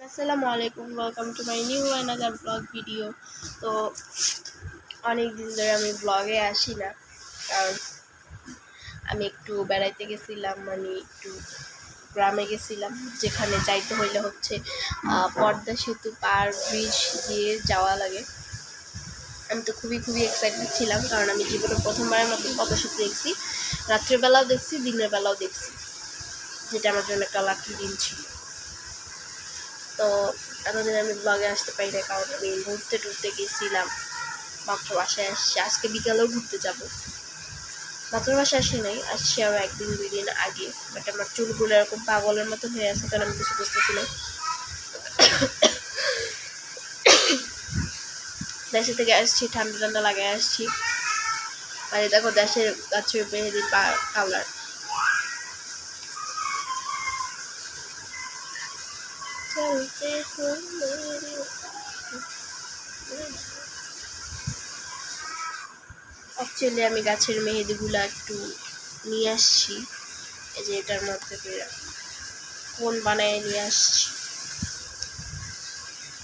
আসসালামু আলাইকুম, welcome to my new another blog video. তো অনেক দিন ধরে আমি ব্লগে আসি না, কারণ আমি একটু বেড়াইতে গেছিলাম, মানে একটু গ্রামে গেছিলাম, যেখানে যাইতে হইলে হচ্ছে পদ্মা সেতু পার ব্রিজ দিয়ে যাওয়া লাগে। আমি তো খুবই এক্সাইটেড ছিলাম, কারণ আমি জীবনে প্রথমবারের মতো পদ্মা সেতু দেখছি। রাত্রেবেলাও দেখছি, দিনের বেলাও দেখছি, যেটা আমার জন্য একটা লাকি দিন ছিল। তো এতদিন আমি ব্লগে আসতে পারি না, কারণ আমি ঘুরতে গেছিলাম। মাত্র বাসায় আসছি, আজকে বিকালেও ঘুরতে যাব। মাত্র বাসায় আসি নাই, আসছি আরও 1-2 দিন আগে। বাট আমার চুলগুলো এরকম পাগলের মতো হয়ে আছে, কারণ আমি কিছু বুঝতেছি না। দেশে থেকে আসছি, ঠান্ডা লাগায় আসছি। আর দেখো দেশের গাছের মেহেদি কালার। অ্যাকচুয়ালি আমি গাছের মেহেদিগুলো একটু নিয়ে আসছি, এই যে এটার মধ্যে কোন বানায় নিয়ে আসছি।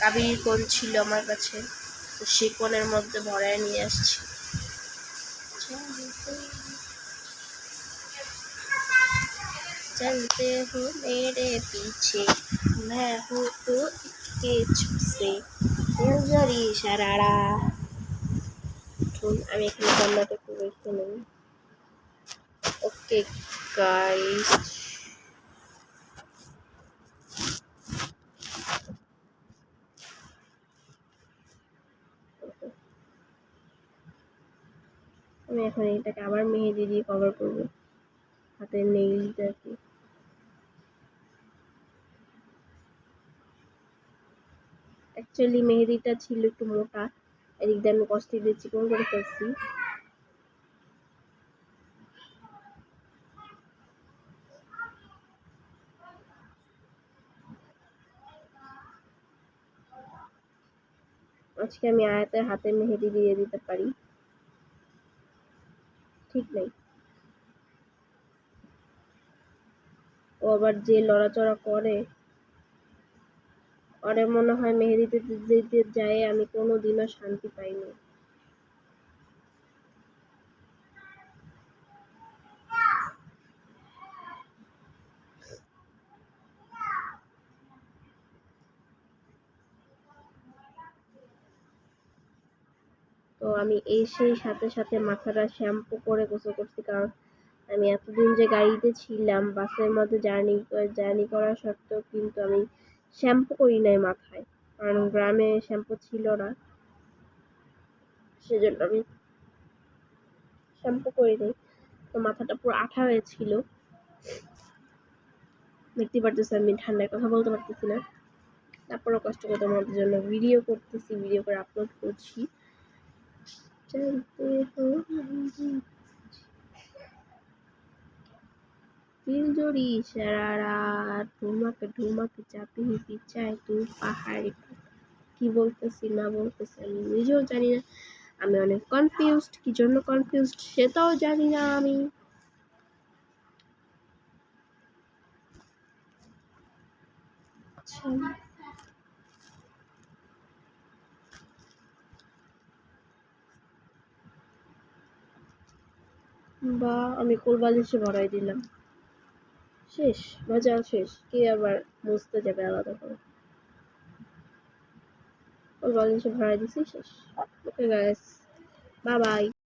কাবির কোন ছিল আমার কাছে, তো সেই কোনের মধ্যে ভরায় নিয়ে আসছি। चलते हो मेरे पीछे मैं हूँ तो इसके छुपसे जरी शरारा। আমি এখানে বাংলাটা একটু রেখে নেই। ওকে গাইস, আমি এখন এটাকে আবার মেহেদি দিয়ে কভার করবো, হাতের নেইলটাকে। অ্যাকচুয়ালি মেহেদিটা ছিল একটু মোটা, এদিক দিয়ে আমি কষ্ট দিয়ে চিকন করে ফেলছি। আজকে আমি আয়াতের হাতে মেহেদি দিয়ে দিতে পারি, ঠিক নেই। ও আবার যে লড়াচড়া করে, ওরে মনে হয় মেহেদিতে দিতে যায় আমি কোনোদিনও শান্তি পাইনি। তো আমি এসেই সাথে মাথাটা শ্যাম্পু করে গোসল করছি, কারণ আমি এতদিন যে গাড়িতে ছিলাম, বাসের মধ্যে জার্নি করা সত্ত্বেও কিন্তু আমি শ্যাম্পু করি নাই মাথায়, কারণ গ্রামে শ্যাম্পু ছিল না, সেজন্য আমি শ্যাম্পু করি নাই। তো মাথাটা পুরো আঠা হয়েছিল, দেখতে পারতেছি আমি ঠান্ডায় কথা বলতে পারতেছি না, তারপরও কষ্ট করে তোমাদের জন্য ভিডিও করতেছি, ভিডিও করে আপলোড করছি। দিলজুড়ি সারারা তোমাকে চাপিয়ে পিচায় তুই পাহাড়ে। কি বলতেছি না বলতেছি আমি নিজেও জানি না, আমি অনেক কনফিউজড। কি জন্য কনফিউজড সেটাও জানি না আমি। বা আমি কোলবালিশে ভরাই দিলাম, শেষ, মজা শেষ। কে আবার বুঝতে যাবে আলাদা করে? কোলবালিশে ভরাই দিছি, শেষ। Okay guys, bye bye.